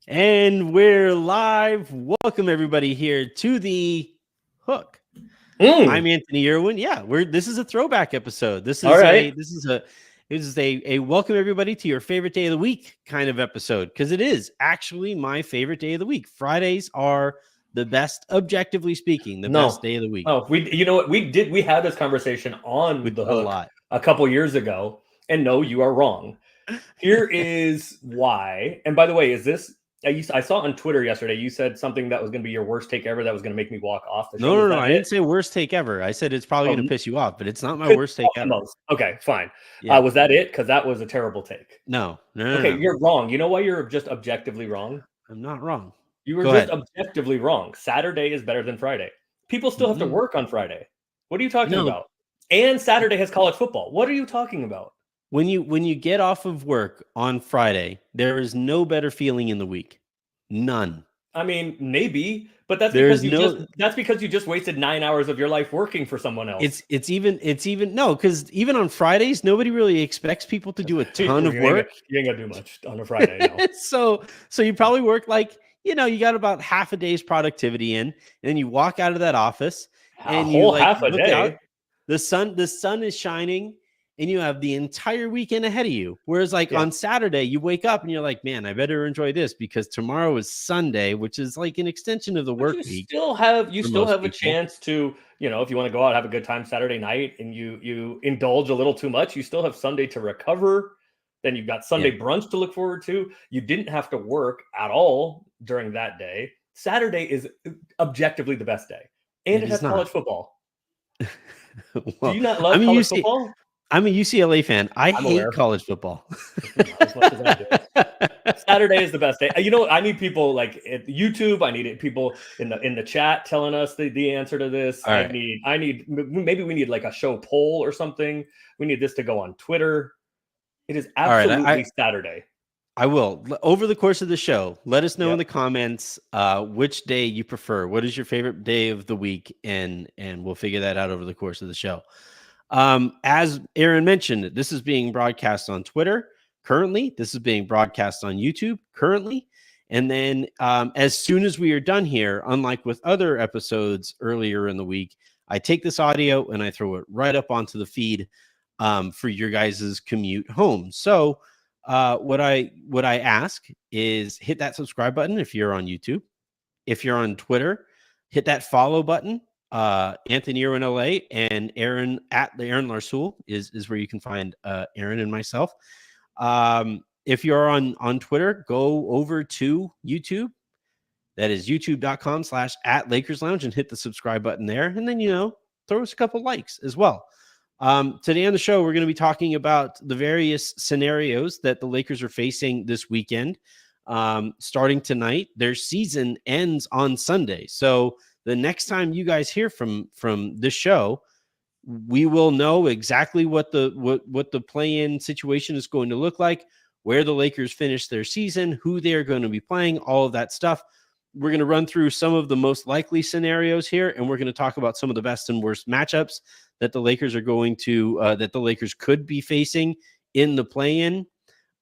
And we're live. Welcome everybody here to the Hook. I'm Mm, Anthony Irwin. Yeah, this is a throwback episode. This all is right. a welcome everybody to your favorite day of the week kind of episode, because it is actually my favorite day of the week. Fridays are the best, objectively speaking, the best No, day of the week. no. You know what? We had this conversation on With the a Hook lot. a couple years ago, and no, you are wrong. Here is why. And by the way, is this? I saw on Twitter yesterday. You said something that was going to be your worst take ever. That was going to make me walk off the show. No, Was no, no. that I it? didn't say worst take ever. I said it's probably going to Um, piss you off, but it's not my pissed worst off take the ever. most. Okay, fine. Yeah. Was that it? Because that was a terrible take. No, no, no, Okay, no. you're wrong. You know why you're just objectively wrong? I'm not wrong. You were Go just ahead. objectively wrong. Saturday is better than Friday. People still have to Mm-mm. work on Friday. What are you talking No, about? And Saturday has college football. What are you talking about? when you get off of work on Friday, there is no better feeling in the week. None. I mean, maybe, but There is no. that's because you just wasted 9 hours of your life working for someone else. It's even no, because even on Fridays, nobody really expects people to do a ton of work. You ain't gonna do much on a Friday, no. So you probably work like, you got about half a day's productivity in, and then you walk out of that office A and you whole like half a look out. day. The sun is shining and you have the entire weekend ahead of you. Whereas like Yeah. on Saturday, you wake up and you're like, man, I better enjoy this because tomorrow is Sunday, which is like an extension of the But work week you for still most have a people. chance to, if you want to go out have a good time Saturday night and you indulge a little too much, you still have Sunday to recover. Then you've got Yeah, Sunday brunch to look forward to. You didn't have to work at all during that day. Saturday is objectively the best day. And it it is has not. college football. Do Well, you not I love mean, you college see, football? I'm a UCLA fan. I I'm hate aware. college football. Not as much as I do. Saturday is the best day. You know what? I need people like at YouTube. I need people in the chat telling us the answer to this. All right. Maybe we need like a show poll or something. We need this to go on Twitter. It is All right. I absolutely Saturday. I will. Over the course of the show, let us know in Yep. the comments which day you prefer. What is your favorite day of the week? And we'll figure that out over the course of the show. As Aaron mentioned, this is being broadcast on Twitter currently. This is being broadcast on YouTube currently. And then as soon as we are done here, unlike with other episodes earlier in the week, I take this audio and I throw it right up onto the feed for your guys' commute home. So what I ask is hit that subscribe button if you're on YouTube. If you're on Twitter, hit that follow button. Anthony Irwin LA and Aaron at the Aaron Larsoul is where you can find Aaron and myself. If you're on Twitter, go over to YouTube. That is youtube.com/at Lakers Lounge and hit the subscribe button there. And then, throw us a couple likes as well. Today on the show, we're going to be talking about the various scenarios that the Lakers are facing this weekend. Starting tonight, their season ends on Sunday. So the next time you guys hear from this show, we will know exactly what the play-in situation is going to look like, where the Lakers finish their season, who they're going to be playing, all of that stuff. We're going to run through some of the most likely scenarios here, and we're going to talk about some of the best and worst matchups that the Lakers are going to that the Lakers could be facing in the play-in.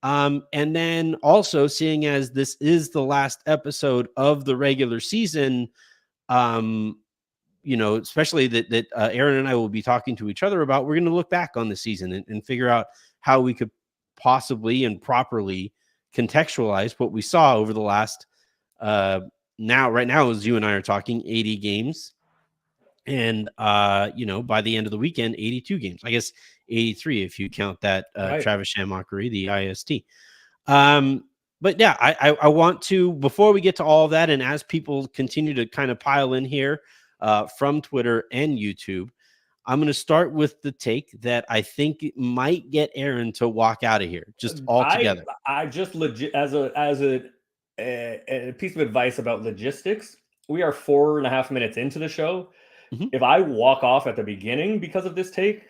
And then also, seeing as this is the last episode of the regular season, especially that Aaron and I will be talking to each other about, we're going to look back on the season and figure out how we could possibly and properly contextualize what we saw over the last right now, as you and I are talking, 80 games. And, by the end of the weekend, 82 games, I guess 83, if you count that Right. Travis Shamockery, the IST. But yeah, I want to, before we get to all of that, and as people continue to kind of pile in here from Twitter and YouTube, I'm going to start with the take that I think might get Aaron to walk out of here just altogether. I just legit as a piece of advice about logistics. We are 4.5 minutes into the show. Mhm. If I walk off at the beginning because of this take,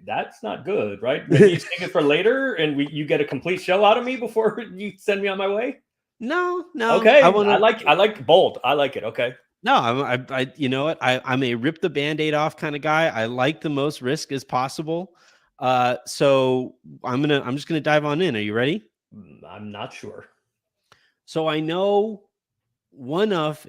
that's not good, right? Maybe you save it for later, and you get a complete show out of me before you send me on my way. No, Okay, I want to. I like bold. I like it. Okay, No, I you know what? I'm a rip the Band-Aid off kind of guy. I like the most risk as possible. So I'm just gonna dive on in. Are you ready? I'm not sure. So I know one of,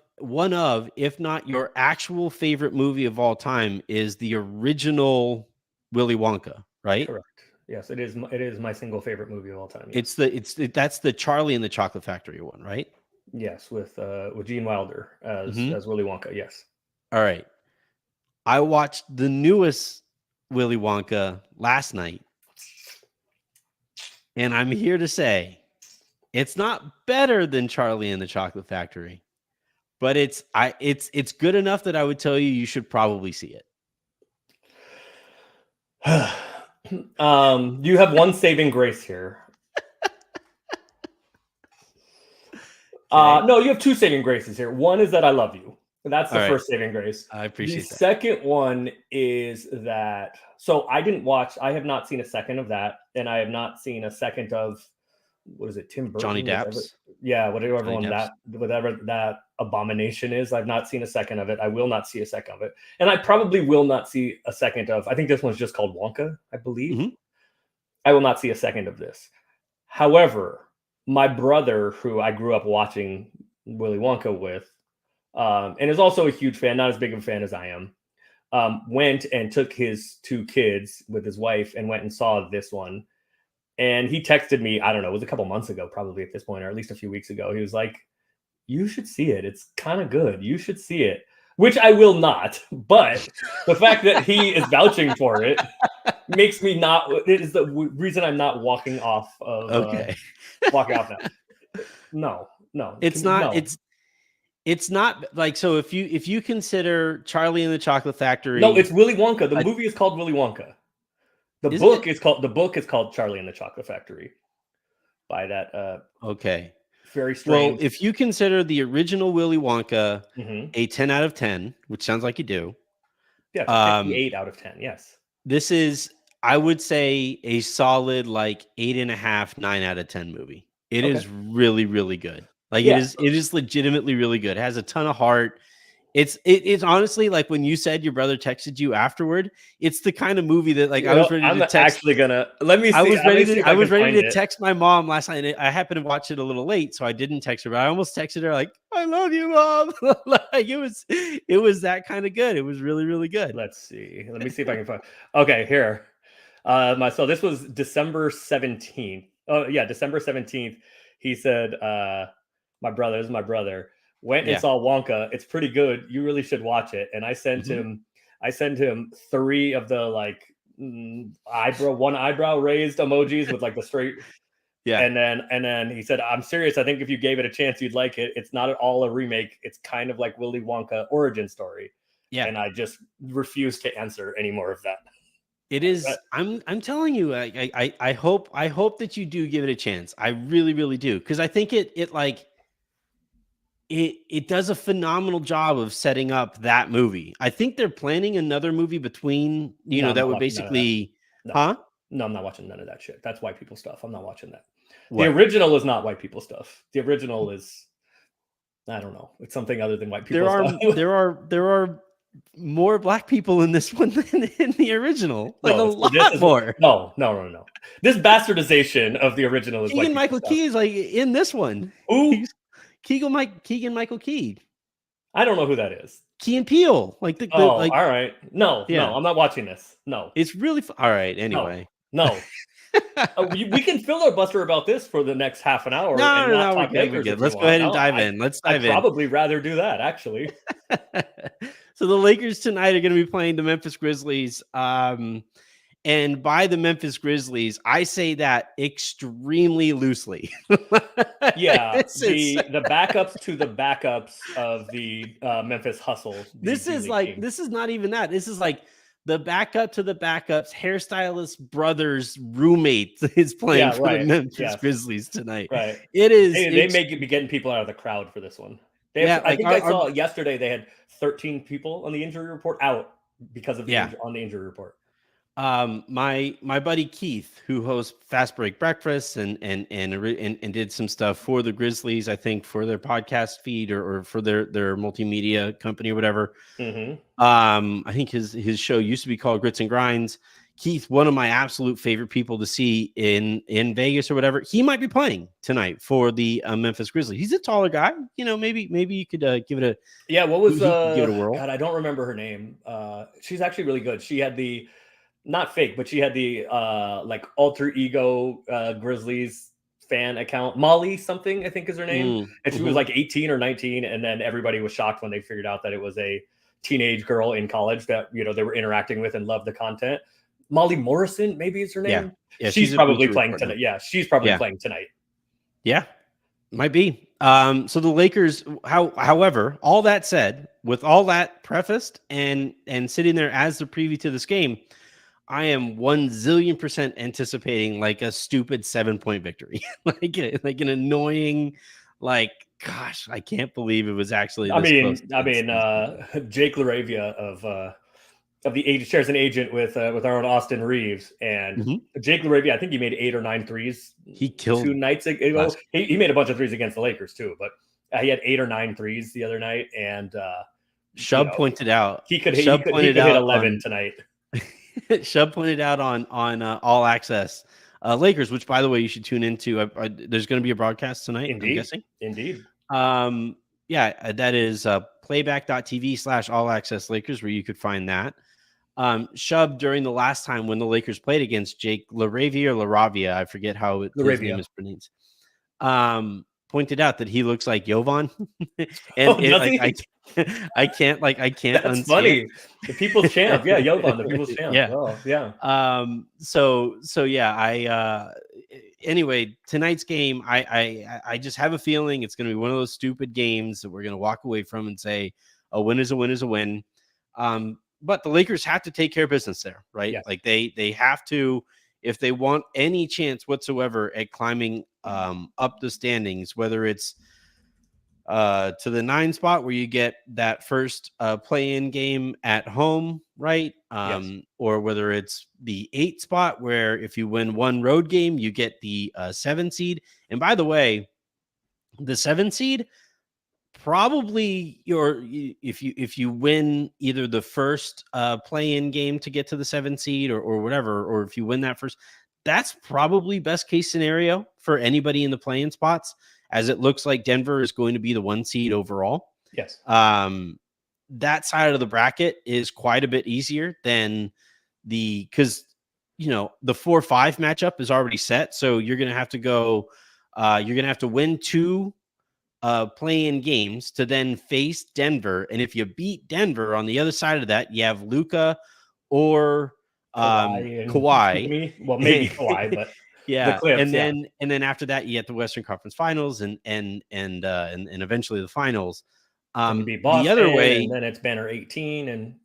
if not your actual favorite movie of all time, is the original Willy Wonka, right? Correct. Yes, it is. It is my single favorite movie of all time. Yes. That's the Charlie and the Chocolate Factory one, right? Yes, with Gene Wilder as Willy Wonka. Yes. All right. I watched the newest Willy Wonka last night, and I'm here to say it's not better than Charlie and the Chocolate Factory, but it's good enough that I would tell you should probably see it. You have one saving grace here. No, you have two saving graces here. One is that I love you. That's the first saving grace. I appreciate that. The second one is that, so I have not seen a second of that, and I have not seen a second of, what is it, Tim Burton? Johnny Depp's? Whatever that abomination is. I've not seen a second of it. I will not see a second of it. And I probably will not see a second of, I think this one's just called Wonka, I believe. Mm-hmm. I will not see a second of this. However, my brother, who I grew up watching Willy Wonka with, and is also a huge fan, not as big of a fan as I am, went and took his two kids with his wife and went and saw this one. And he texted me, I don't know, it was a couple months ago, probably at this point, or at least a few weeks ago. He was like, you should see it. It's kind of good. You should see it, which I will not. But the fact that he is vouching for it makes me not, it is the reason I'm not walking off of, walking off now. No. It's not, it's not like, so if you consider Charlie and the Chocolate Factory. No, it's Willy Wonka. The movie is called Willy Wonka. The book is called Charlie and the Chocolate Factory by that. Very strange. Well, if you consider the original Willy Wonka a 10 out of 10, which sounds like you do. Yeah, 8 out of 10. Yes. This is, I would say, a solid like 8.5, 9 out of 10 movie. It is really, really good. Like it is legitimately really good. It has a ton of heart. It's honestly, like when you said your brother texted you afterward, it's the kind of movie that, like, I was ready to text. Actually gonna let me see. I was ready to text my mom last night. And I happened to watch it a little late, so I didn't text her, but I almost texted her like, "I love you, Mom." Like it was that kind of good. It was really, really good. Let's see. Let me see if I can find. Okay, here. So this was December 17th. Oh yeah, December 17th. He said, my brother went and saw Wonka. It's pretty good. You really should watch it. And I sent him 3 of the like one eyebrow raised emojis with like the straight. Yeah. And then he said, I'm serious. I think if you gave it a chance, you'd like it. It's not at all a remake. It's kind of like Willy Wonka origin story. Yeah. And I just refuse to answer any more of that. It is. I'm telling you, I hope that you do give it a chance. I really, really do. Cause I think it does a phenomenal job of setting up that movie. I think they're planning another movie between, that would basically, No, I'm not watching none of that shit. That's white people stuff. I'm not watching that. The original is not white people stuff. The original is, I don't know. It's something other than white people stuff. There are more black people in this one than in the original. Like a lot more. No. This bastardization of the original is Keegan Michael Key is like in this one. Who? Keegan Michael Key. I don't know who that is. Key and Peele. Like all right. No, I'm not watching this. No. It's really all right. Anyway. No. We can filibuster about this for the next half an hour. No, we're good. Let's go ahead and dive in. I'd probably rather do that, actually. So the Lakers tonight are going to be playing the Memphis Grizzlies. And by the Memphis Grizzlies, I say that extremely loosely. Yeah, the backups to the backups of the Memphis Hustle. This is not even that. This is like the backup to the backups. Hairstylist brothers roommate is playing for the Memphis Grizzlies tonight. Right. It is. They may be getting people out of the crowd for this one. I saw yesterday they had 13 people on the injury report out because of on the injury report. My buddy Keith, who hosts Fast Break Breakfast and did some stuff for the Grizzlies, I think for their podcast feed or for their multimedia company or whatever. I think his show used to be called Grits and Grinds. Keith, one of my absolute favorite people to see in Vegas or whatever, he might be playing tonight for the Memphis Grizzlies. He's a taller guy. Maybe you could give it a What was give it a whirl. God, I don't remember her name. She's actually really good. She had the not fake, but she had the like alter ego Grizzlies fan account. Molly something, I think is her name. And she was like 18 or 19, and then everybody was shocked when they figured out that it was a teenage girl in college that they were interacting with and loved the content. Molly Morrison, maybe is her name. Yeah, she's probably playing tonight. Yeah, she's probably playing tonight. Yeah, might be. So the Lakers, however, all that said, with all that prefaced and sitting there as the preview to this game, I am 1,000,000,000% anticipating like a stupid 7-point victory, like an annoying, like, gosh, I can't believe it was actually. Jake LaRavia of the agent shares an agent with our own Austin Reeves, and Jake LaRavia, I think he made 8 or 9 threes. He killed 2 nights ago. He made a bunch of threes against the Lakers too, but he had 8 or 9 threes the other night. And Shub pointed out he could hit 11 tonight. Shub pointed out on All Access Lakers, which by the way you should tune into. There's going to be a broadcast tonight. Indeed. I'm guessing. Indeed. That is playback.tv/All Access Lakers, where you could find that. Shub, during the last time when the Lakers played against Jake LaRavia or LaRavia, I forget how his name is pronounced, pointed out that he looks like Jovan. And I can't That's funny. The people's champ. Yeah, Jovan, the people's champ. Yeah. Oh, yeah. Anyway, tonight's game, I just have a feeling it's going to be one of those stupid games that we're going to walk away from and say a win is a win is a win. But the Lakers have to take care of business there, right? Yes. Like they have to, if they want any chance whatsoever at climbing up the standings, whether it's to the 9 spot where you get that first play-in game at home, right? Or whether it's the 8 spot where if you win one road game, you get the 7 seed. And by the way, the 7 seed, probably if you win either the first play-in game to get to the 7 seed or whatever, or if you win that first, that's probably best case scenario for anybody in the play-in spots, as it looks like Denver is going to be the 1 seed overall. Yes. That side of the bracket is quite a bit easier than because the 4-5 matchup is already set. So you're going to have to go, you're going to have to win 2 play-in games to then face Denver. And if you beat Denver on the other side of that, you have Luka or Kawhi. Well, maybe Kawhi, but yeah. The Clips, and then after that, you get the Western Conference Finals and eventually the finals. Beat Boston, the other way, and then it's banner 18, and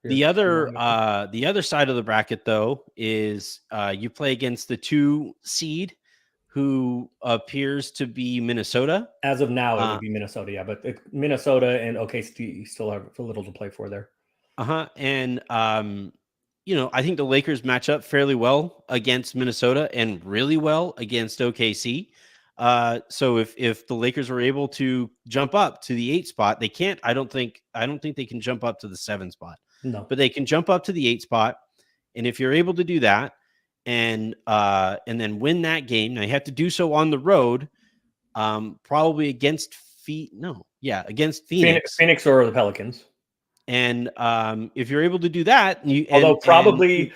the other side of the bracket though is you play against the 2 seed, who appears to be Minnesota. As of now, it would be Minnesota, but Minnesota and OKC still have a little to play for there. And I think the Lakers match up fairly well against Minnesota and really well against OKC. So if the Lakers were able to jump up to the 8 spot, they can't. I don't think they can jump up to the 7 spot. No, but they can jump up to the 8 spot. And if you're able to do that, and then win that game, now you have to do so on the road, probably against against Phoenix or the Pelicans. And if you're able to do that, probably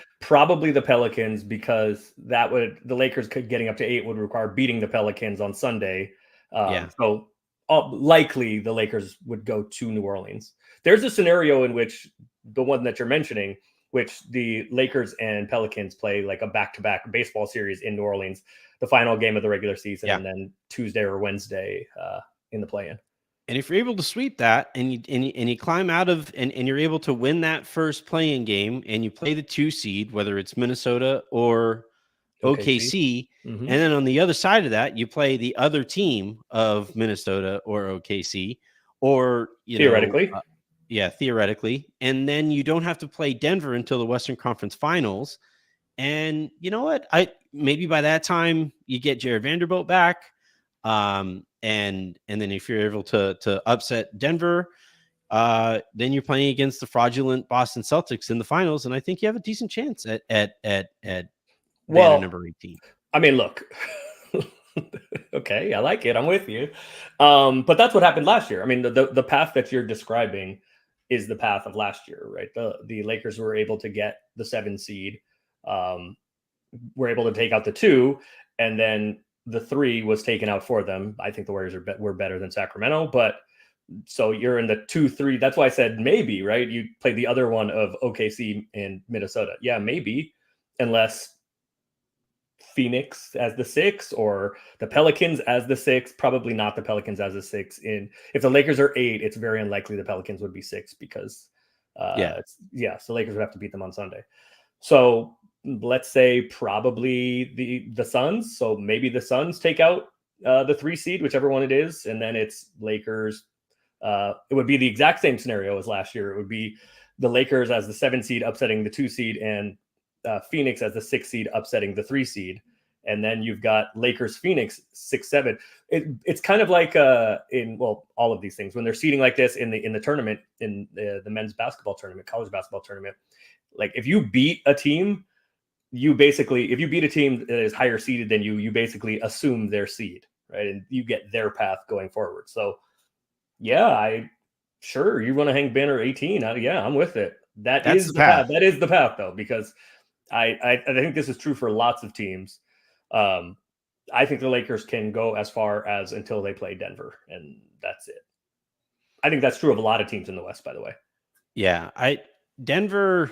the Pelicans, because the Lakers getting up to 8 would require beating the Pelicans on Sunday. So likely the Lakers would go to New Orleans. There's a scenario in which the one that you're mentioning, which the Lakers and Pelicans play like a back-to-back baseball series in New Orleans, the final game of the regular season, and then Tuesday or Wednesday in the play-in. And if you're able to sweep that and you climb out of and you're able to win that first play-in game and you play the 2 seed, whether it's Minnesota or OKC, and then on the other side of that, you play the other team of Minnesota or OKC, or theoretically. Theoretically. And then you don't have to play Denver until the Western Conference Finals. And you know what? Maybe by that time you get Jared Vanderbilt back. And then if you're able to upset Denver, then you're playing against the fraudulent Boston Celtics in the finals, and I think you have a decent chance at banner number 18. I mean, look. Okay, I like it. I'm with you. But that's what happened last year. I mean, the path that you're describing is the path of last year, right? The Lakers were able to get the 7 seed, were able to take out the 2, and then the 3 was taken out for them. I think the Warriors were better than Sacramento, but so you're in the 2-3. That's why I said maybe, right? You played the other one of OKC and Minnesota. Yeah, maybe, unless Phoenix as the 6 or the Pelicans as the 6. Probably not the Pelicans as a 6. If the Lakers are 8, it's very unlikely the Pelicans would be 6 because so the Lakers would have to beat them on Sunday. So let's say probably the Suns. So maybe the Suns take out the 3 seed, whichever one it is, and then it's Lakers. It would be the exact same scenario as last year. It would be the Lakers as the 7 seed upsetting the 2 seed, and Phoenix as the 6 seed upsetting the 3 seed. And then you've got Lakers Phoenix 6-7. It's kind of like all of these things when they're seeding like this in the tournament, in the men's basketball tournament, college basketball tournament. Like if you beat a team, if you beat a team that is higher seeded than you basically assume their seed, right? And you get their path going forward. So yeah, sure you want to hang banner 18. Yeah, I'm with it. That's the path. That is the path though, because I think this is true for lots of teams. I think the Lakers can go as far as until they play Denver, and that's it. I think that's true of a lot of teams in the West, by the way. Yeah, Denver,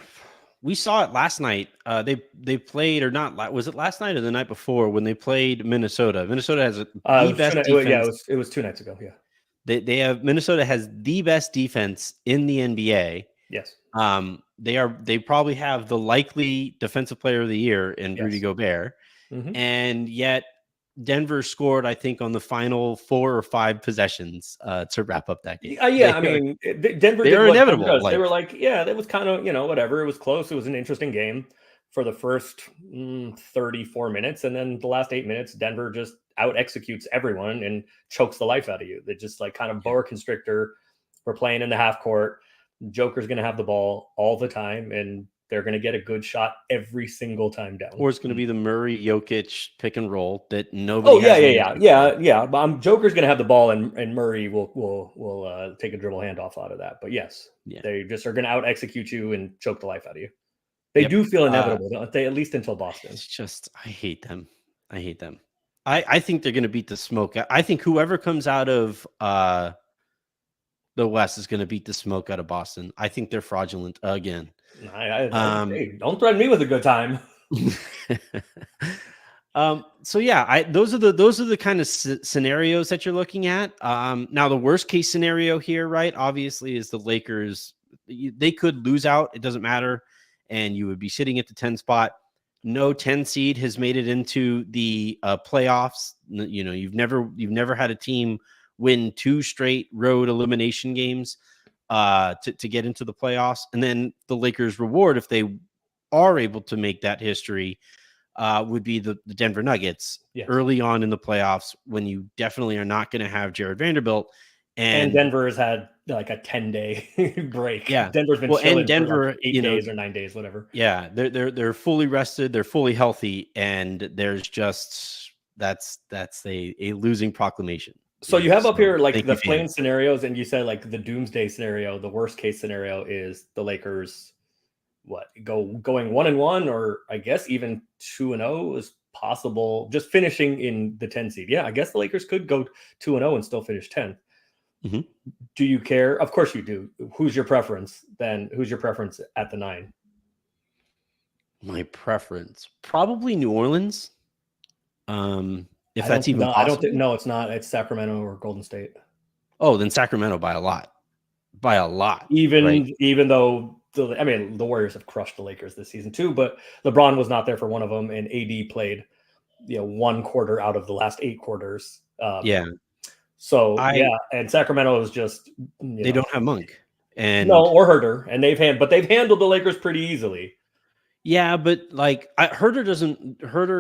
we saw it last night. They played, or not? Was it last night or the night before when they played Minnesota? Minnesota has the best defense. Yeah, it was 2 nights ago. Yeah, Minnesota has the best defense in the NBA. Yes. They probably have the likely defensive player of the year in Rudy Gobert. Mm-hmm. And yet Denver scored, I think, on the final 4 or 5 possessions to wrap up that game. Denver they were inevitable. They were like, yeah, that was kind of, whatever. It was close. It was an interesting game for the first 34 minutes. And then the last 8 minutes, Denver just out executes everyone and chokes the life out of you. They just like kind of boa constrictor. We're playing in the half court. Joker's going to have the ball all the time, and they're going to get a good shot every single time down. Or it's going to be the Murray Jokic pick and roll that nobody. Yeah. Joker's going to have the ball, and Murray will take a dribble handoff out of that. But yes, they just are going to out execute you and choke the life out of you. They do feel inevitable, don't they? At least until Boston. It's just, I hate them. I think they're going to beat the smoke. I think whoever comes out of the West is going to beat the smoke out of Boston. I think they're fraudulent again. Hey, don't threaten me with a good time. So yeah, those are the kind of scenarios that you're looking at. Now the worst case scenario here, right, obviously, is the Lakers. They could lose out. It doesn't matter, and you would be sitting at the 10 spot. No 10 seed has made it into the playoffs. You've never had a team win 2 straight road elimination games to get into the playoffs. And then the Lakers' reward, if they are able to make that history, would be the Denver Nuggets early on in the playoffs, when you definitely are not going to have Jared Vanderbilt. And Denver has had like a 10-day break. Yeah, Denver's been chilling and Denver for like 8 days or 9 days, whatever. Yeah, they're fully rested, they're fully healthy, and there's just that's a losing proclamation. So you have up here like the plain scenarios, and you said like the doomsday scenario. The worst case scenario is the Lakers going 1-1, or I guess even 2-0 is possible. Just finishing in the 10 seed. Yeah, I guess the Lakers could go 2-0 and still finish 10th. Mm-hmm. Do you care? Of course you do. Who's your preference then? Who's your preference at the 9? My preference, probably New Orleans. If that's even possible. I don't think. No, it's not. It's Sacramento or Golden State. Oh, then Sacramento by a lot. Even though the Warriors have crushed the Lakers this season too, but LeBron was not there for one of them, and AD played, 1 quarter out of the last 8 quarters. So and Sacramento is just they don't have Monk or Herter, and they've handled the Lakers pretty easily. Yeah, but like Herter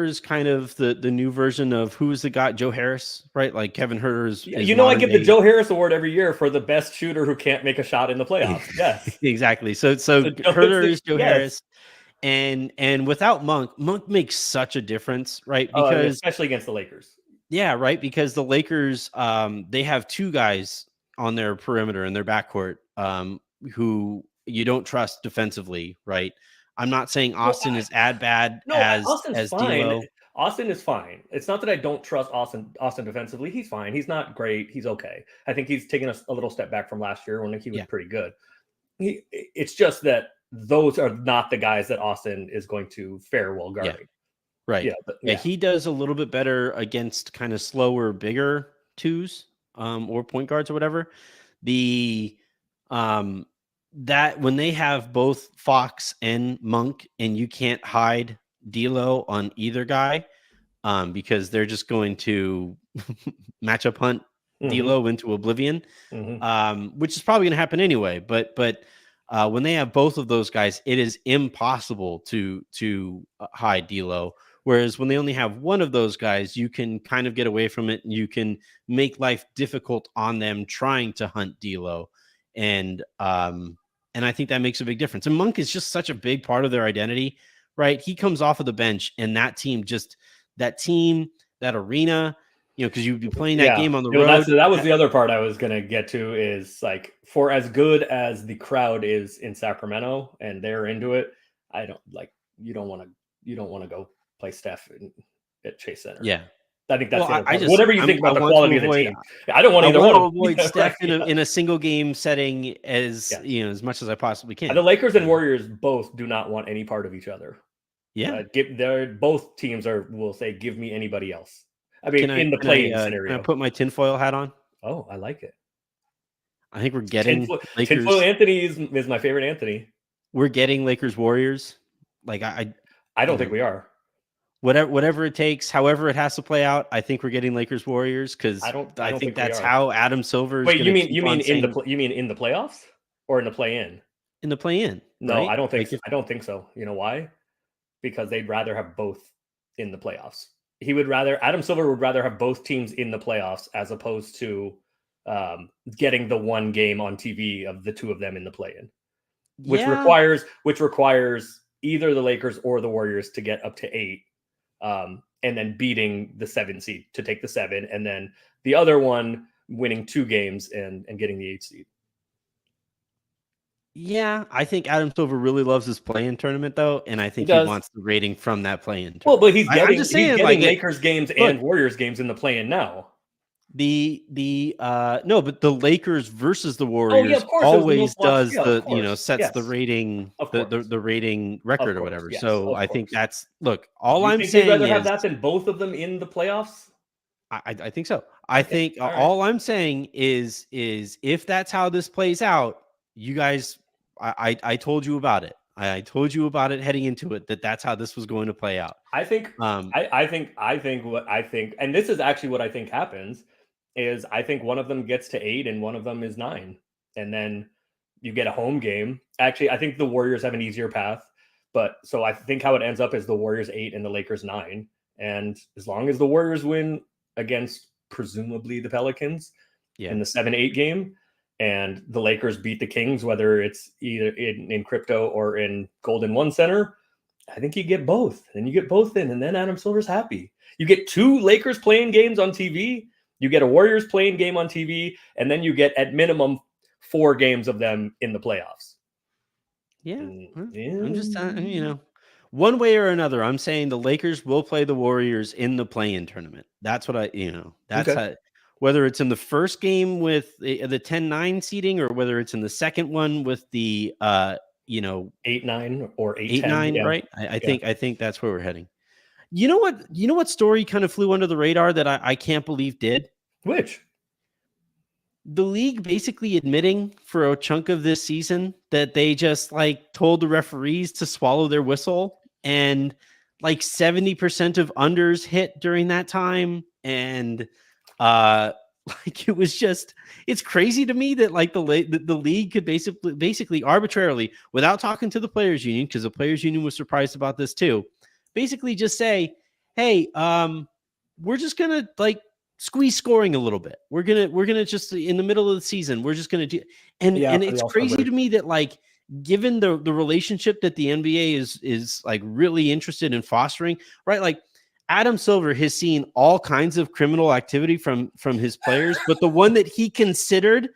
is kind of the new version of who's the guy, Joe Harris, right? Like Kevin Herter is I modern give the day. Joe Harris Award every year for the best shooter who can't make a shot in the playoffs. Yes, exactly. So Herter is Joe Harris, and without Monk makes such a difference, right? Because especially against the Lakers. Yeah, right. Because the Lakers, they have two guys on their perimeter in their backcourt, who you don't trust defensively, right? I'm not saying Austin is as bad No, Austin's as fine. D'Lo. Austin is fine. It's not that I don't trust Austin defensively. He's fine. He's not great. He's okay. I think he's taken a little step back from last year when he was pretty good. It's just that those are not the guys that Austin is going to fare well guarding. Yeah. Right. Yeah, he does a little bit better against kind of slower, bigger twos, or point guards or whatever. That when they have both Fox and Monk, and you can't hide D'Lo on either guy, because they're just going to matchup hunt D'Lo into oblivion, which is probably going to happen anyway. But when they have both of those guys, it is impossible to hide D'Lo. Whereas when they only have one of those guys, you can kind of get away from it, and you can make life difficult on them trying to hunt D'Lo. And I think that makes a big difference. And Monk is just such a big part of their identity, right? He comes off of the bench, and that arena, because you'd be playing that game on the road. That was the other part I was going to get to, is like, for as good as the crowd is in Sacramento and they're into it, you don't want to go play Steph at Chase Center. Yeah. I think that's whatever you think about the quality of the team. I don't want either one. I want to avoid Steph in a single game setting as much as I possibly can. The Lakers and Warriors both do not want any part of each other. Yeah. Both teams will say, give me anybody else. I mean, in the play-in scenario. Can I put my tinfoil hat on? Oh, I like it. I think we're getting Lakers. Tinfoil Anthony is my favorite Anthony. We're getting Lakers Warriors. Like I don't think we are. Whatever it takes, however it has to play out, I think we're getting Lakers Warriors, because I think that's how Adam Silver is. Wait, you mean in the playoffs or in the play-in? In the play-in. No, right? I don't think I don't think so. You know why? Because they'd rather have both in the playoffs. Adam Silver would rather have both teams in the playoffs as opposed to getting the one game on TV of the two of them in the play-in, which requires either the Lakers or the Warriors to get up to 8, and then beating the 7 seed to take the 7, and then the other one winning 2 games and getting the 8 seed. Yeah, I think Adam Silver really loves his play-in tournament, though, and I think he wants the rating from that play-in tournament. Well, but he's getting Lakers games and Warriors games in the play-in now. No, but the Lakers versus the Warriors always does sets the rating, the rating record or whatever. Yes, so I think that's all I'm saying. You'd rather have that than both of them in the playoffs? I think so. I think all I'm saying is if that's how this plays out, you guys, I told you about it. I told you about it heading into it, that's how this was going to play out. I think, and this is actually what I think happens, is I think one of them gets to 8 and one of them is 9. And then you get a home game. Actually, I think the Warriors have an easier path. But so I think how it ends up is the Warriors 8 and the Lakers 9. And as long as the Warriors win against presumably the Pelicans in the 7-8 game, and the Lakers beat the Kings, whether it's either in crypto or in Golden One Center, I think you get both. And you get both in, and then Adam Silver's happy. You get 2 Lakers playing games on TV, you get a Warriors playing game on TV, and then you get at minimum 4 games of them in the playoffs. Yeah. I'm just, one way or another, I'm saying the Lakers will play the Warriors in the play-in tournament. That's what that's how, whether it's in the first game with the 10-9 seeding, or whether it's in the second one with the 8-9 or 8-9, right? I think that's where we're heading. You know what story kind of flew under the radar that I can't believe did? Which? The league basically admitting for a chunk of this season that they just told the referees to swallow their whistle, and 70% of unders hit during that time. And Like it was just, it's crazy to me that like the league could basically arbitrarily, without talking to the players union, because the players union was surprised about this too, basically just say, hey, we're just gonna like squeeze scoring a little bit. We're gonna just in the middle of the season, we're just gonna do, and it's crazy to me that like, given the relationship that the NBA is like really interested in fostering, right? Like Adam Silver has seen all kinds of criminal activity from his players, but the one that he considered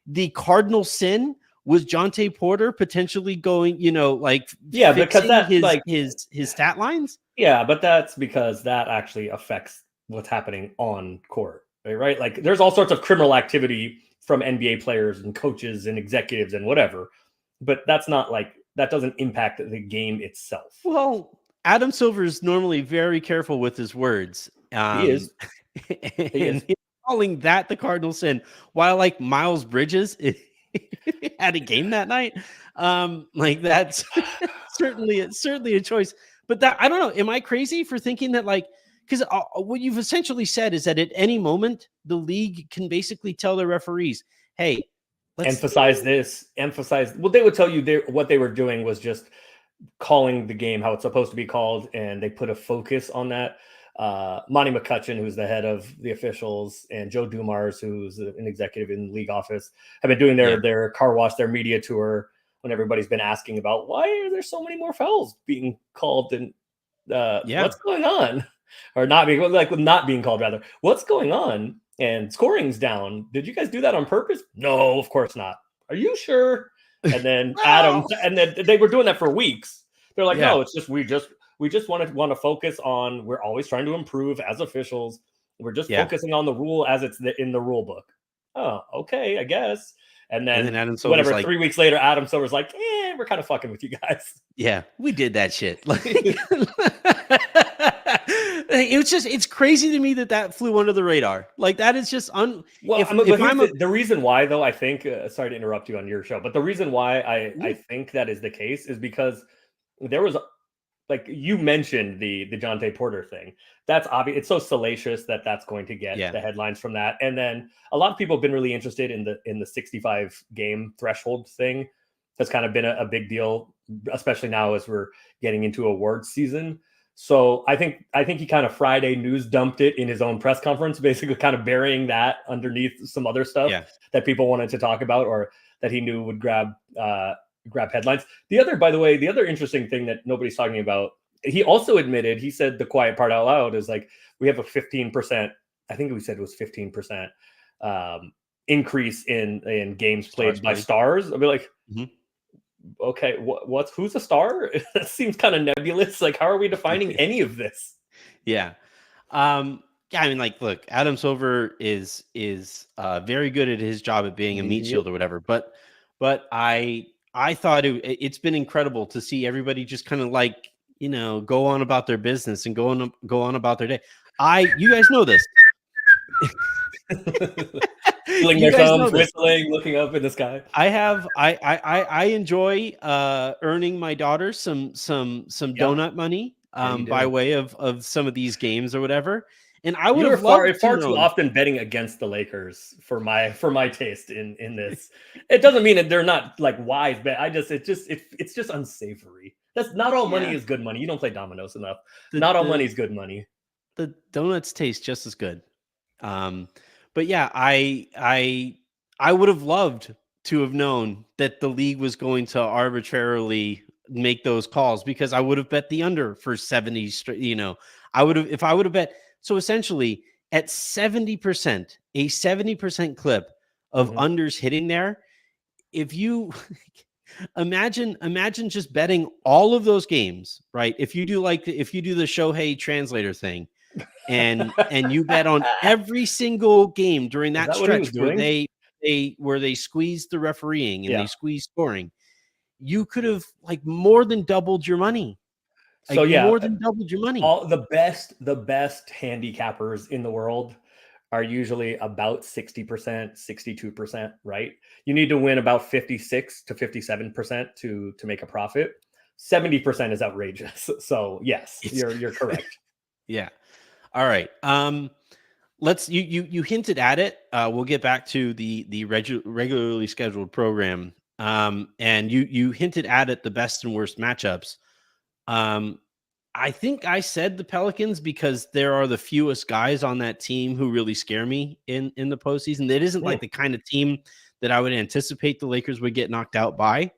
the cardinal sin was Jonte Porter potentially going, like because that his stat lines. Yeah, but that's because that actually affects what's happening on court, right? Like there's all sorts of criminal activity from NBA players and coaches and executives and whatever, but that's not like, that doesn't impact the game itself. Well, Adam Silver is normally very careful with his words. He is. He's calling that the cardinal sin, while like Miles Bridges had a game that night. Like that's certainly a choice. But that, I don't know. Am I crazy for thinking that like, because what you've essentially said is that at any moment the league can basically tell their referees, hey, emphasize this. Well, they would tell you what they were doing was just calling the game how it's supposed to be called, and they put a focus on that. Monty McCutcheon, who's the head of the officials, and Joe Dumars, who's an executive in the league office, have been doing their car wash, their media tour, when everybody's been asking about why are there so many more fouls being called, and what's going on, or not being called rather. What's going on? And scoring's down. Did you guys do that on purpose? No, of course not. Are you sure? And then Adam, and then they were doing that for weeks. They're like, no, it's just we just want to focus on, we're always trying to improve as officials. We're just focusing on the rule as it's in the rule book. Oh, okay, I guess. And then Adam Silver's whatever, 3 weeks later, Adam Silver's like, we're kind of fucking with you guys. Yeah, we did that shit. Like, it's crazy to me that flew under the radar. Like that is just the reason why, though, I think, sorry to interrupt you on your show, but the reason why I think that is the case is because there was, like you mentioned, the Jonte Porter thing. That's obvious. It's so salacious that's going to get the headlines from that. And then a lot of people have been really interested in the 65 game threshold thing. That's kind of been a big deal, especially now as we're getting into awards season. So I think he kind of Friday news dumped it in his own press conference, basically kind of burying that underneath some other stuff that people wanted to talk about, or that he knew would grab headlines. By the way, the other interesting thing that nobody's talking about, he also admitted, he said the quiet part out loud is like, we have a 15%, I think we said it was 15% increase in games played by stars. I'll be like, okay, who's a star? That seems kind of nebulous. Like, how are we defining any of this? Yeah. I mean, like, look, Adam Silver is very good at his job at being a meat shield or whatever. But I thought it's been incredible to see everybody just kind of like, go on about their business and go on about their day. You guys know this. Feeling their thumbs, whistling, looking up in the sky. I enjoy earning my daughter some donut money by way of some of these games or whatever. And I would have far too often betting against the Lakers for my taste in this. It doesn't mean that they're not like wise, but it's just unsavory. That's not all money is good money. You don't play dominoes enough. Not all money is good money. The donuts taste just as good. But yeah, I would have loved to have known that the league was going to arbitrarily make those calls, because I would have bet the under for 70 straight. I would have, if I would have bet. So essentially at 70%, a 70% clip of unders hitting there. If you imagine just betting all of those games, right? If you do the Shohei translator thing, and you bet on every single game during that stretch where they squeezed the refereeing and they squeezed scoring, you could have like more than doubled your money. So more than doubled your money. All the best handicappers in the world are usually about 60%, 62%, right? You need to win about 56 to 57% to make a profit. 70% is outrageous. So yes, you're correct. Yeah. All right. you hinted at it. We'll get back to the regularly scheduled program. And you hinted at it, the best and worst matchups. I think I said the Pelicans because there are the fewest guys on that team who really scare me in the postseason. It isn't like the kind of team that I would anticipate the Lakers would get knocked out by.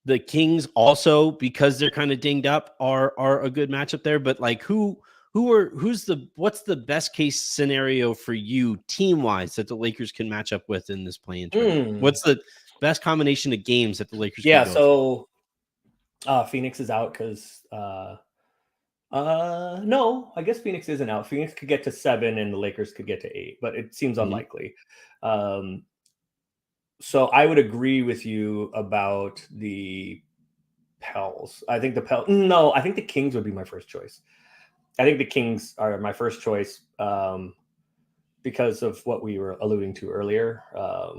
The Kings also, because they're kind of dinged up, are a good matchup there. But like what's the best case scenario for you team wise that the Lakers can match up with in this play-in tournament? What's the best combination of games that the Lakers can go so Phoenix is out because no, I guess Phoenix isn't out. Phoenix could get to 7 and the Lakers could get to 8, but it seems unlikely. So I would agree with you about the Pels. I think I think the Kings would be my first choice. I think the Kings are my first choice because of what we were alluding to earlier.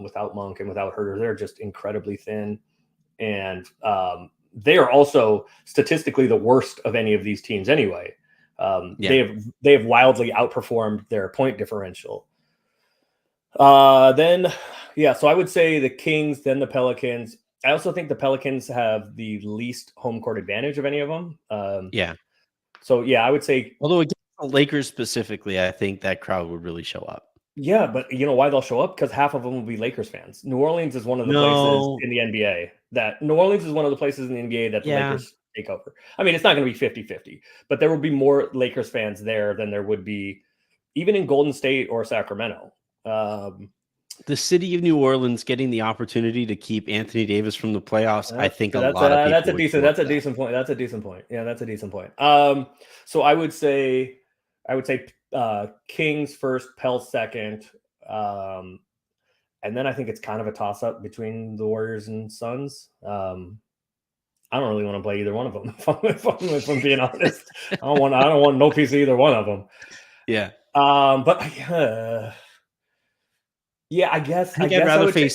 Without Monk and without Herter, they're just incredibly thin. And they are also statistically the worst of any of these teams anyway. They have wildly outperformed their point differential. So I would say the Kings, then the Pelicans. I also think the Pelicans have the least home court advantage of any of them. So I would say, although against the Lakers specifically, I think that crowd would really show up. Yeah, but you know why they'll show up? Because half of them will be Lakers fans. New Orleans is one of the places in the NBA that the Lakers take over. I mean, it's not going to be 50-50, but there will be more Lakers fans there than there would be even in Golden State or Sacramento. The city of New Orleans getting the opportunity to keep Anthony Davis from the playoffs, I think a lot of people. That's a decent point. That's a decent point. Yeah, that's a decent point. So I would say Kings first, Pels second, and then I think it's kind of a toss-up between the Warriors and Suns. I don't really want to play either one of them. If I'm being honest, I don't want no piece of either one of them. Yeah. I guess I would take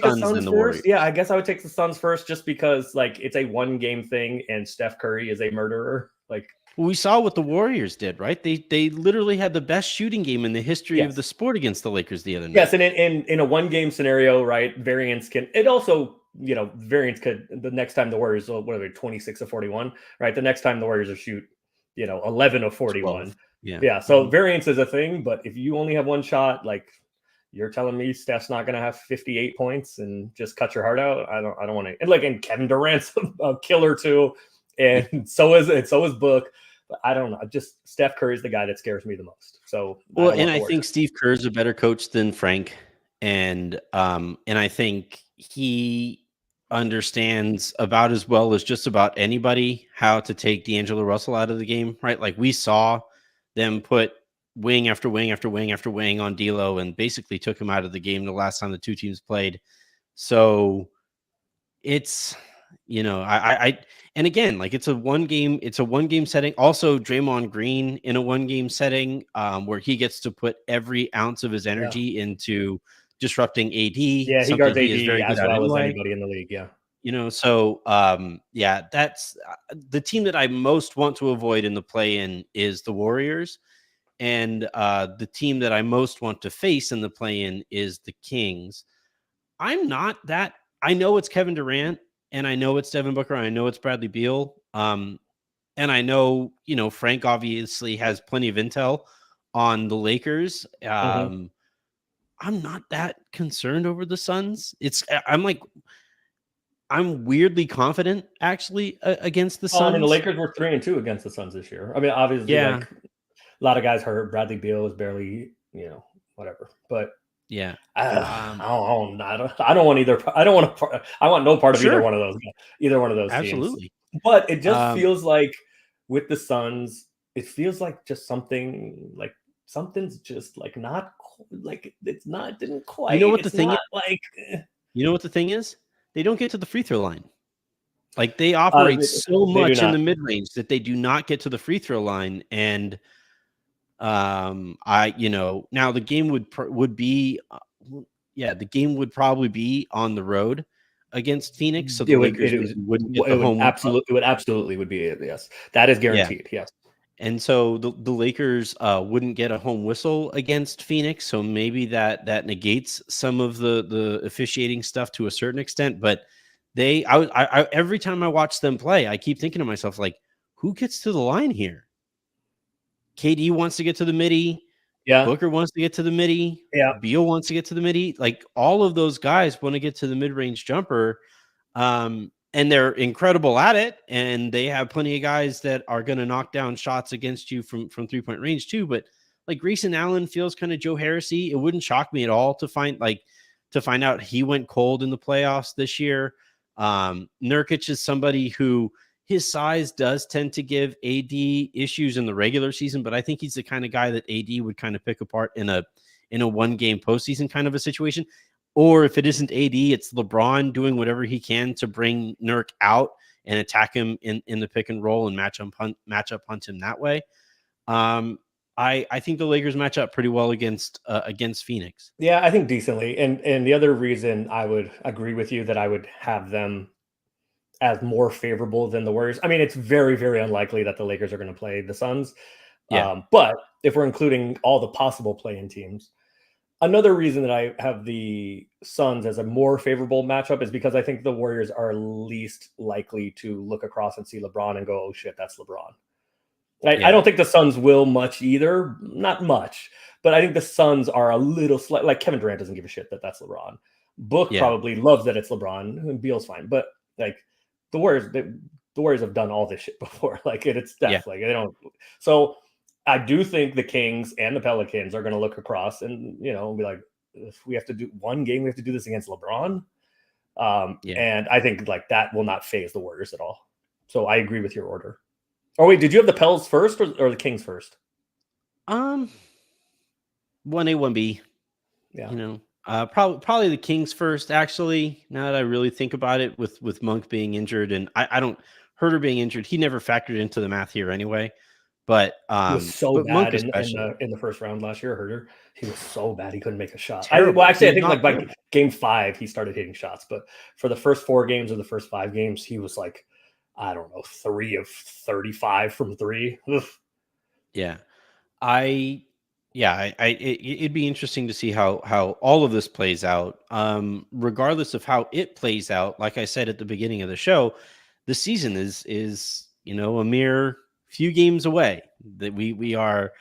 the Suns first. Yeah, I guess I would take the Suns first just because like it's a 1-game thing and Steph Curry is a murderer. Like we saw what the Warriors did, right? They literally had the best shooting game in the history of the sport against the Lakers the other night. Yes, and in a 1-game scenario, right? Variance could the next time the Warriors, what are they, 26 of 41, right? The next time the Warriors will shoot, 11 of 41. 12. Yeah. So variance is a thing, but if you only have one shot, like you're telling me Steph's not going to have 58 points and just cut your heart out. I don't want to. And Kevin Durant's a killer too, and so is Book. But I don't know. Just Steph Curry's the guy that scares me the most. So I think Steve Kerr's a better coach than Frank, and I think he understands about as well as just about anybody how to take D'Angelo Russell out of the game, right? Like we saw them put wing after wing after wing after wing on D'Lo and basically took him out of the game the last time the two teams played. So it's, and again, like it's a one game setting. Also Draymond Green in a 1-game setting where he gets to put every ounce of his energy into disrupting AD. Yeah, he guards AD as well as anybody in the league. Yeah. That's the team that I most want to avoid in the play-in is the Warriors. And the team that I most want to face in the play-in is the Kings. I know it's Kevin Durant, and I know it's Devin Booker, and I know it's Bradley Beal. And I know, Frank obviously has plenty of intel on the Lakers. I'm not that concerned over the Suns. I'm weirdly confident actually against the Suns. I mean, the Lakers were 3-2 against the Suns this year. I mean, obviously, a lot of guys hurt. Bradley Beal is barely, whatever. But yeah, I don't want either. I want no part of either one of those. Either one of those absolutely. Teams. But it just feels like with the Suns, it feels like just something's just like not like it didn't quite. You know what the thing is? You know what the thing is? They don't get to the free throw line. Like they operate so much in the mid range that they do not get to the free throw line. And now the game would be the game would probably be on the road against Phoenix. So the Lakers wouldn't get the home. It would absolutely be yes. That is guaranteed. Yes. And so the Lakers wouldn't get a home whistle against Phoenix, so maybe that negates some of the officiating stuff to a certain extent. But every time I watch them play, I keep thinking to myself, like, who gets to the line here? KD wants to get to the midi. Yeah. Booker wants to get to the midi. Yeah. Beal wants to get to the midi. Like, all of those guys want to get to the mid-range jumper. And they're incredible at it. And they have plenty of guys that are going to knock down shots against you from 3-point range too. But like, Grayson Allen feels kind of Joe Harrisy. It wouldn't shock me at all to find out he went cold in the playoffs this year. Nurkic is somebody who, his size does tend to give AD issues in the regular season, but I think he's the kind of guy that AD would kind of pick apart in a one game postseason kind of a situation. Or if it isn't AD, it's LeBron doing whatever he can to bring Nurk out and attack him in the pick and roll and match up hunt him that way. I think the Lakers match up pretty well against Phoenix. Yeah, I think decently. And the other reason I would agree with you that I would have them as more favorable than the Warriors. I mean, it's very, very unlikely that the Lakers are going to play the Suns. Yeah. But if we're including all the possible play-in teams, another reason that I have the Suns as a more favorable matchup is because I think the Warriors are least likely to look across and see LeBron and go, oh shit, that's LeBron. I don't think the Suns will much either. Not much. But I think the Suns are a little like Kevin Durant doesn't give a shit that that's LeBron. Book probably loves that it's LeBron, and Beal's fine. But like the Warriors have done all this shit before. Like it's definitely they don't. So I do think the Kings and the Pelicans are going to look across and be like, if we have to do one game, we have to do this against LeBron. And I think like that will not phase the Warriors at all. So I agree with your order. Oh wait, did you have the Pels first or the Kings first? 1A, 1B. Yeah. Probably the Kings first, actually, now that I really think about it, with Monk being injured, and I don't Herter being injured, he never factored into the math here anyway. But he was so bad in the first round last year, Herter. He was so bad he couldn't make a shot. I think like by game 5 he started hitting shots, but for the first 4 games or the first 5 games, he was like, I don't know, 3 of 35 from 3. Ugh. Yeah. It'd be interesting to see how all of this plays out. Regardless of how it plays out, like I said at the beginning of the show, the season is a mere few games away. That we are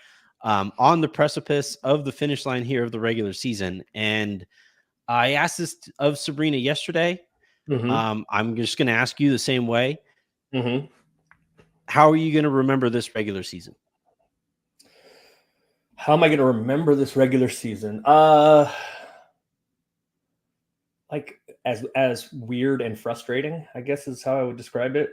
on the precipice of the finish line here of the regular season. And I asked this of Sabrina yesterday. Mm-hmm. I'm just going to ask you the same way. Mm-hmm. How are you going to remember this regular season? How am I going to remember this regular season? Like as weird and frustrating, I guess is how I would describe it.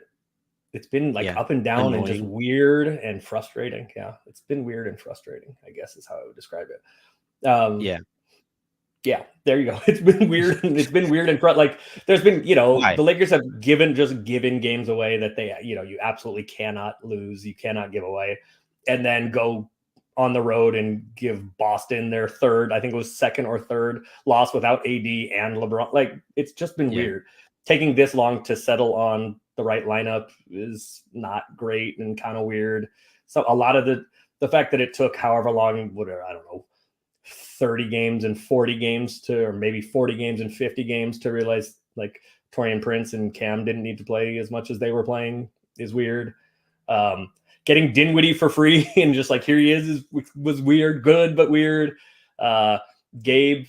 It's been like up and down and just weird and frustrating. Yeah, it's been weird and frustrating, I guess is how I would describe it. Yeah, there you go. It's been weird. It's been weird and like there's been, the Lakers have given games away that they, you absolutely cannot lose. You cannot give away, and then go on the road and give Boston their third, I think it was second or third loss without AD and LeBron. Like it's just been weird. Taking this long to settle on the right lineup is not great and kind of weird. So a lot of the fact that it took however long, whatever, I don't know, 30 games and 40 games or maybe 40 games and 50 games to realize like Taurean Prince and Cam didn't need to play as much as they were playing is weird. Getting Dinwiddie for free and just like, here he is was weird, good, but weird. Gabe,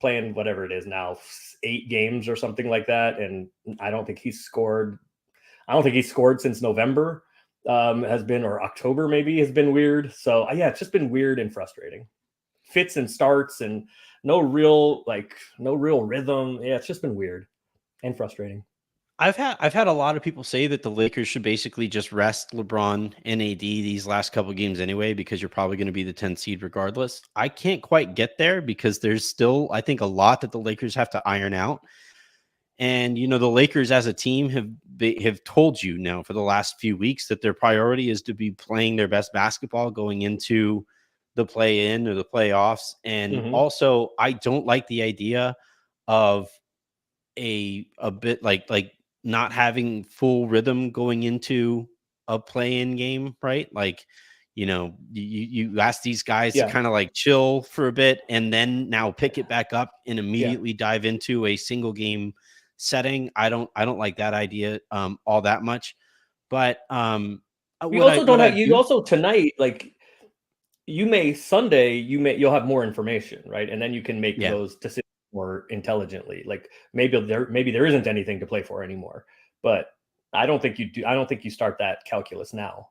playing whatever it is now, 8 games or something like that. And I don't think he's scored since November or October maybe has been weird. So it's just been weird and frustrating. Fits and starts and no real rhythm. Yeah, it's just been weird and frustrating. I've had a lot of people say that the Lakers should basically just rest LeBron and AD these last couple of games anyway, because you're probably going to be the 10th seed regardless. I can't quite get there because there's still, I think, a lot that the Lakers have to iron out. And, the Lakers as a team have told you now for the last few weeks that their priority is to be playing their best basketball going into the play-in or the playoffs. And also, I don't like the idea of a bit like not having full rhythm going into a play-in game, right? Like, you ask these guys to Yeah. kind of like chill for a bit and then now pick it back up and immediately dive into a single game setting. I don't like that idea all that much. But You what also don't I have, you do, also tonight, like Sunday, you'll have more information, right? And then you can make yeah, those decisions more intelligently. Like maybe there isn't anything to play for anymore. But I don't think you start that calculus now.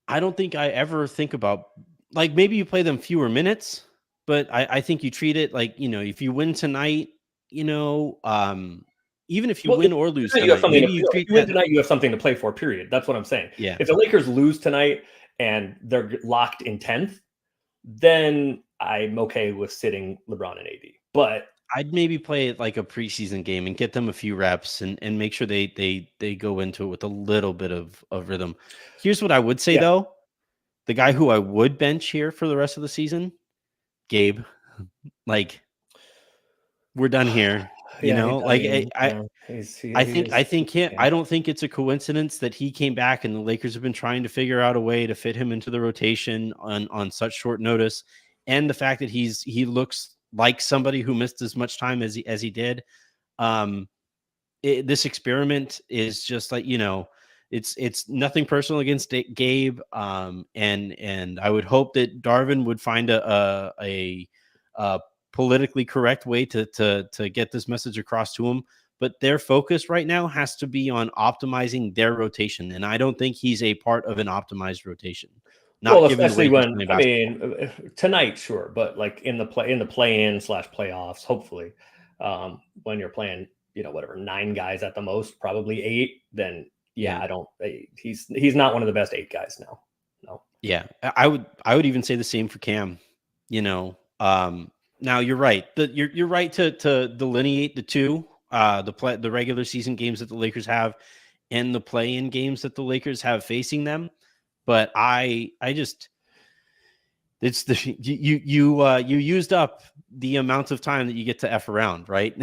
I don't think I ever think about, like, maybe you play them fewer minutes, but I think you treat it like, if you win tonight, even if you Well, win or lose you have tonight, something to maybe you if treat you win that. tonight, you have something to play for, period. That's what I'm saying. Yeah. If the Lakers lose tonight and they're locked in 10th, then I'm okay with sitting LeBron and AD. But I'd maybe play it like a preseason game and get them a few reps and make sure they go into it with a little bit of rhythm. Here's what I would say yeah, though. The guy who I would bench here for the rest of the season, Gabe. Like, we're done here. yeah, I Like mean, I I think he's yeah. I don't think it's a coincidence that he came back and the Lakers have been trying to figure out a way to fit him into the rotation on such short notice, and the fact that he looks like somebody who missed as much time as he did. Um, this experiment is just like, it's nothing personal against Gabe. And I would hope that Darvin would find a politically correct way to get this message across to him. But their focus right now has to be on optimizing their rotation, and I don't think he's a part of an optimized rotation. Well, Not given the especially way he's when playing I basketball. mean tonight, sure, but like in the play-in / playoffs, hopefully, when you're playing, whatever 9 guys at the most, probably 8, then Yeah. I don't. He's not one of the best 8 guys now. No. Yeah, I would even say the same for Cam. Now you're right. You're right to delineate the two, the regular season games that the Lakers have and the play-in games that the Lakers have facing them. But I just, it's the you used up the amount of time that you get to F around, right?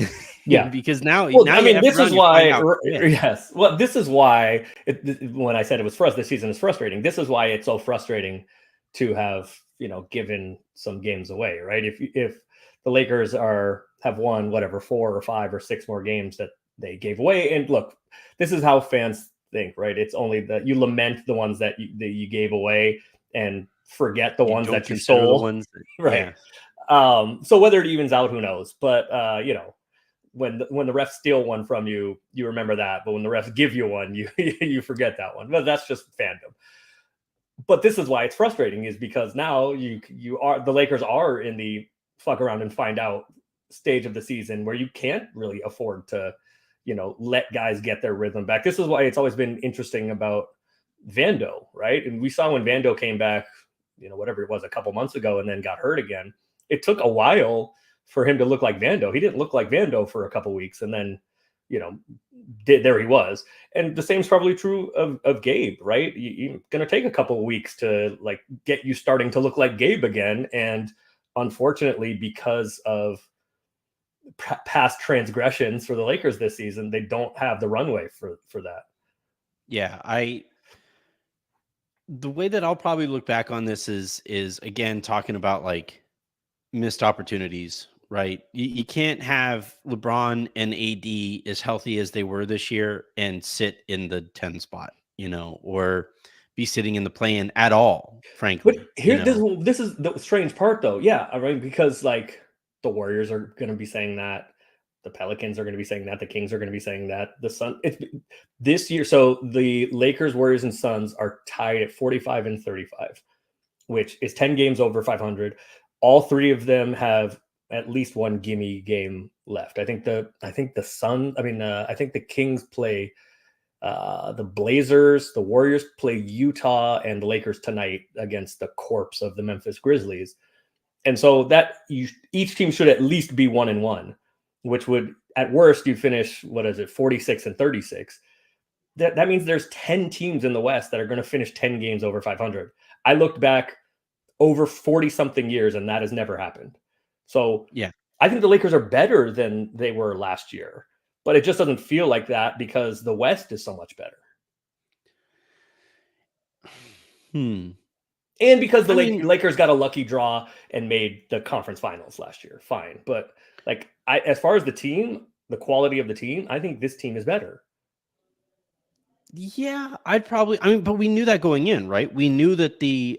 Yeah. Because now Well, I you mean, F this is around, you find why. out. Yeah. Yes. Well, this is why. When I said it was for us, this season is frustrating. This is why it's so frustrating to have given some games away, right? If the Lakers have won whatever 4 or 5 or 6 more games that they gave away, and look, this is how fans think, right? It's only that you lament the ones that you gave away and forget the You ones don't that you consider the stole, ones that, right? yeah. So whether it evens out, who knows? But when the refs steal one from you, you remember that. But when the refs give you one, you forget that one. But that's just fandom. But this is why it's frustrating, is because now the Lakers are in the fuck around and find out stage of the season where you can't really afford to, let guys get their rhythm back. This is why it's always been interesting about Vando, right? And we saw when Vando came back, whatever it was, a couple months ago, and then got hurt again. It took a while for him to look like Vando. He didn't look like Vando for a couple weeks, and then, there he was. And the same is probably true of Gabe, right? You're going to take a couple of weeks to like get you starting to look like Gabe again. And unfortunately, because of past transgressions for the Lakers this season, they don't have the runway for that. Yeah, the way that I'll probably look back on this is again talking about like missed opportunities, right? You can't have LeBron and AD as healthy as they were this year and sit in the 10 spot, or be sitting in the play-in at all, frankly. But this is the strange part, though. Yeah, I mean, because like the Warriors are going to be saying that, the Pelicans are going to be saying that, the Kings are going to be saying that, the Sun. It's this year. So the Lakers, Warriors, and Suns are tied at 45 and 35, which is 10 games over 500. All 3 of them have at least one gimme game left. I think the Sun. I mean, I think the Kings play the Blazers, the Warriors play Utah, and the Lakers tonight against the corpse of the Memphis Grizzlies. And so that each team should at least be 1-1, which would, at worst, you finish, 46 and 36. That means there's 10 teams in the West that are going to finish 10 games over 500. I looked back over 40 something years, and that has never happened. So yeah, I think the Lakers are better than they were last year, but it just doesn't feel like that because the West is so much better. And because the Lakers got a lucky draw and made the conference finals last year, fine. But like, as far as the team, the quality of the team, I think this team is better. Yeah, but we knew that going in, right? We knew that the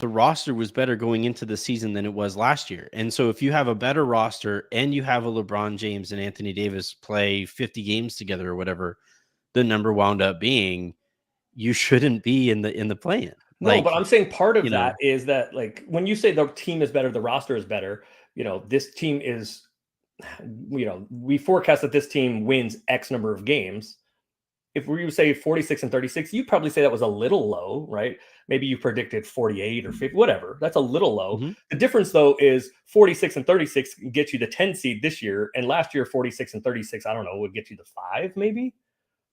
roster was better going into the season than it was last year. And so if you have a better roster and you have a LeBron James and Anthony Davis play 50 games together or whatever the number wound up being, you shouldn't be in the play-in. No, but I'm saying part of that is that, like, when you say the team is better, the roster is better, this team is, we forecast that this team wins X number of games. If we say 46 and 36, you'd probably say that was a little low, right? Maybe you predicted 48 or 50, whatever. That's a little low. Mm-hmm. The difference, though, is 46 and 36 get you the 10 seed this year. And last year, 46 and 36, I don't know, would get you the 5, maybe?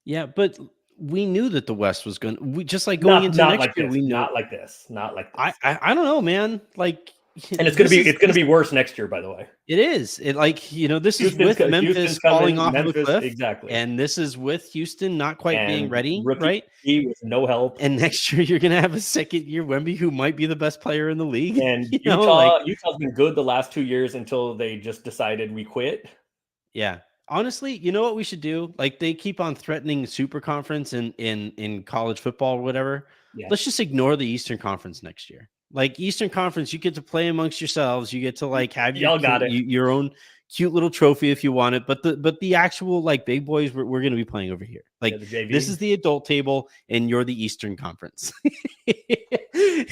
Yeah, but we knew that the West was going to, just like going into next year, we knew. Not like this. I don't know, man. Like, and it's going to be worse next year, by the way. It is. This is with Memphis falling off of a cliff. Exactly. And this is with Houston not quite being ready, right? With no help. And next year you're going to have a second-year Wemby who might be the best player in the league. And Utah's been good the last 2 years until they just decided we quit. Yeah. Honestly, you know what we should do? Like, they keep on threatening super conference in college football or whatever. Yeah. Let's just ignore the Eastern Conference next year. Like, Eastern Conference, you get to play amongst yourselves. You get to like have your own cute little trophy if you want it. But the actual like big boys we're going to be playing over here. Like, this is the adult table, and you're the Eastern Conference. The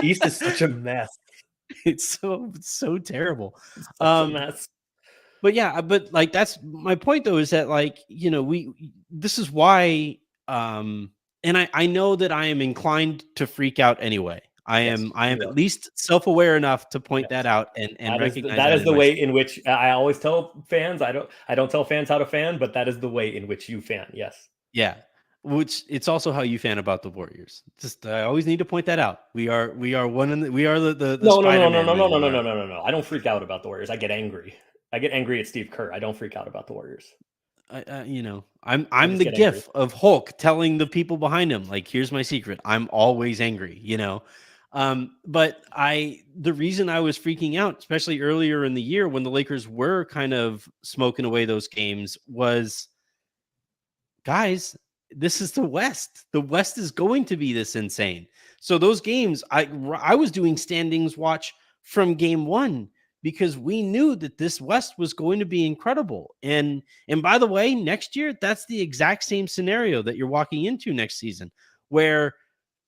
East is such a mess. It's so terrible. It's such a mess. But yeah, but like, that's my point though, is that like, this is why, and I know that I am inclined to freak out anyway. I am at least self-aware enough to point that out and recognize that is the way in which I always tell fans. I don't tell fans how to fan, but that is the way in which you fan. Yes. Yeah. Which it's also how you fan about the Warriors. Just I always need to point that out. We are one in we are the no. I don't freak out about the Warriors. I get angry. I get angry at Steve Kerr. I don't freak out about the Warriors. I'm the gif of Hulk telling the people behind him, like, here's my secret. I'm always angry, But the reason I was freaking out, especially earlier in the year when the Lakers were kind of smoking away those games, was, guys, this is the West. The West is going to be this insane. So those games, I was doing standings watch from game one, because we knew that this West was going to be incredible. And by the way, next year, that's the exact same scenario that you're walking into next season, where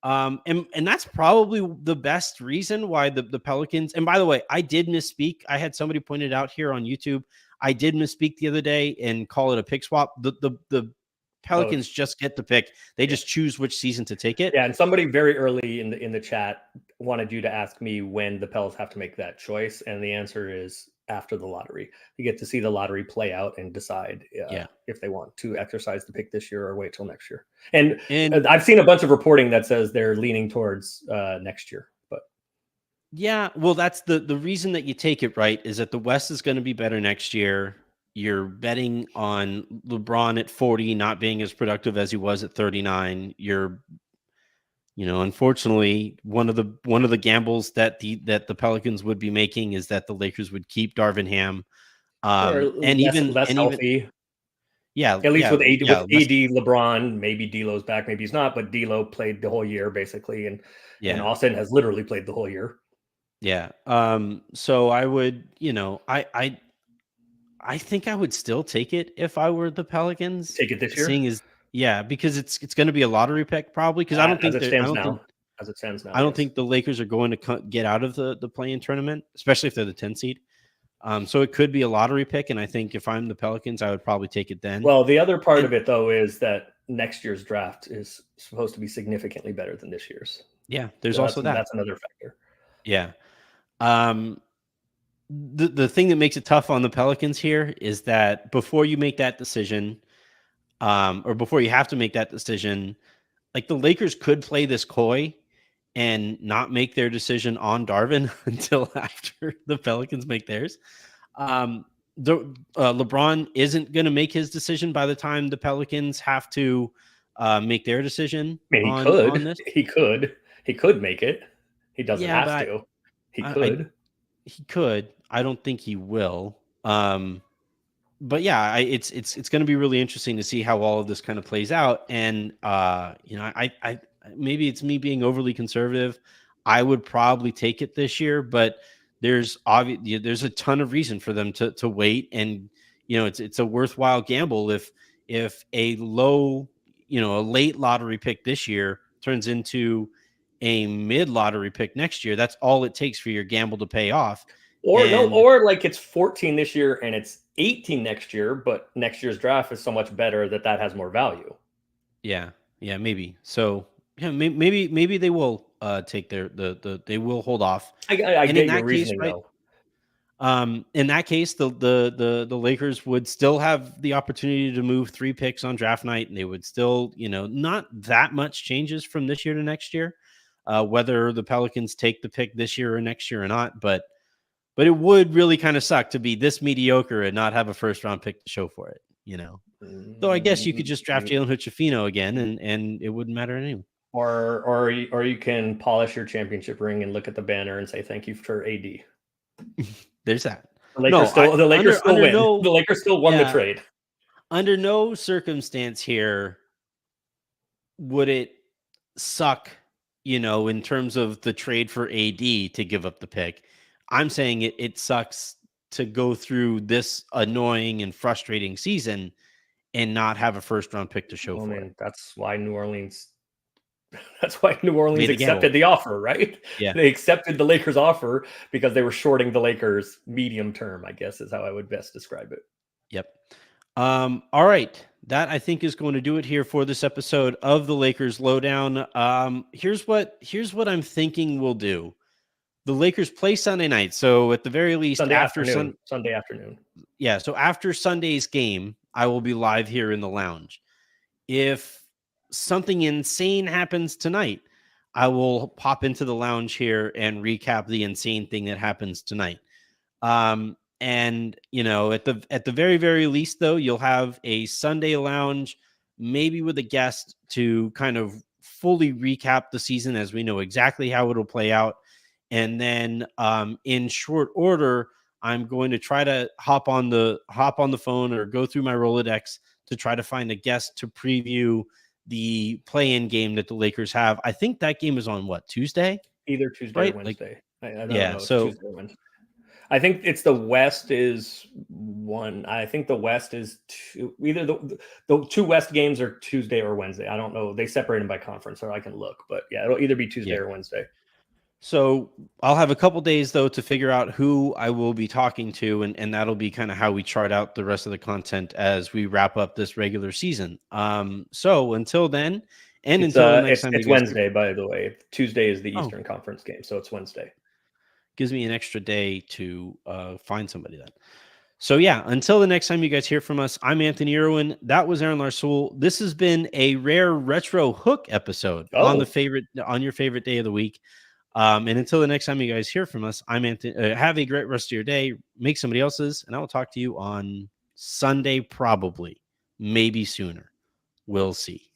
and that's probably the best reason why the Pelicans, and by the way, I did misspeak. I had somebody pointed out here on YouTube. I did misspeak the other day and call it a pick swap. The Pelicans just get the pick. They just choose which season to take it. Yeah, and somebody very early in the chat wanted you to ask me when the Pels have to make that choice, and the answer is after the lottery. You get to see the lottery play out and decide if they want to exercise the pick this year or wait till next year. And I've seen a bunch of reporting that says they're leaning towards next year. But yeah, well, that's the reason that you take it, right, is that the West is going to be better next year. You're betting on LeBron at 40 not being as productive as he was at 39. You're, unfortunately, one of the gambles that the Pelicans would be making is that the Lakers would keep Darvin Ham, and less healthy. Yeah, at least with AD, LeBron, maybe D'Lo's back, maybe he's not, but D'Lo played the whole year basically, and Austin has literally played the whole year. Yeah. So I would, I think I would still take it if I were the Pelicans. Take it this year? Because it's going to be a lottery pick probably. Because I don't think as it stands now, I don't think the Lakers are going to get out of the play-in tournament, especially if they're the 10 seed. So it could be a lottery pick, and I think if I'm the Pelicans, I would probably take it then. Well, the other part of it though is that next year's draft is supposed to be significantly better than this year's. Yeah, there's also that. That's another factor. Yeah. The thing that makes it tough on the Pelicans here is that before you make that decision, or before you have to make that decision, like, the Lakers could play this coy and not make their decision on Darvin until after the Pelicans make theirs. LeBron isn't going to make his decision by the time the Pelicans have to make their decision I mean, on this. he could make it. He doesn't Yeah, have but to. He I could. he could. I don't think he will. But yeah, it's going to be really interesting to see how all of this kind of plays out. And I maybe it's me being overly conservative. I would probably take it this year, but there's a ton of reason for them to wait. And it's a worthwhile gamble if a late lottery pick this year turns into a mid lottery pick next year. That's all it takes for your gamble to pay off. Or like it's 14 this year and it's 18 next year, but next year's draft is so much better that has more value. Yeah, maybe. So yeah, maybe they will take they will hold off. I And get in your that case, reasoning right? though. In that case, the Lakers would still have the opportunity to move 3 picks on draft night, and they would still, not that much changes from this year to next year, whether the Pelicans take the pick this year or next year or not. But it would really kind of suck to be this mediocre and not have a first round pick to show for it, So I guess you could just draft Jalen Hood-Schifino again, and it wouldn't matter anyway. Or you can polish your championship ring and look at the banner and say thank you for AD. There's that. The Lakers still win. The Lakers still won the trade. Under no circumstance here would it suck, in terms of the trade for AD to give up the pick. I'm saying it sucks to go through this annoying and frustrating season and not have a first round pick to show for it. That's why New Orleans accepted the offer, right? Yeah. They accepted the Lakers offer because they were shorting the Lakers medium term, I guess is how I would best describe it. Yep. All right. That I think is going to do it here for this episode of the Lakers Lowdown. Here's what I'm thinking we'll do. The Lakers play Sunday night. So at the very least, Sunday afternoon. Yeah. So after Sunday's game, I will be live here in the lounge. If something insane happens tonight, I will pop into the lounge here and recap the insane thing that happens tonight. And at the very, very least, though, you'll have a Sunday lounge, maybe with a guest to kind of fully recap the season as we know exactly how it'll play out. And then in short order, I'm going to try to hop on the phone or go through my Rolodex to try to find a guest to preview the play-in game that the Lakers have. I think that game is on Tuesday? Either Tuesday right? or Wednesday. I don't yeah, know. So Tuesday or Wednesday. I think it's the West is one. I think the West is two. Either the 2 West games are Tuesday or Wednesday. I don't know. They separate them by conference, so I can look. But yeah, it'll either be Tuesday or Wednesday. So I'll have a couple days, though, to figure out who I will be talking to, and that'll be kind of how we chart out the rest of the content as we wrap up this regular season. So until then, and until next time, it's Wednesday, by the way. Tuesday is the Eastern Conference game, so it's Wednesday. Gives me an extra day to find somebody then. So yeah, until the next time you guys hear from us, I'm Anthony Irwin. That was Aaron Larsoul. This has been a rare retro hook episode on your favorite day of the week. And until the next time you guys hear from us, I'm Anthony. Have a great rest of your day. Make somebody else's, and I will talk to you on Sunday, probably, maybe sooner. We'll see.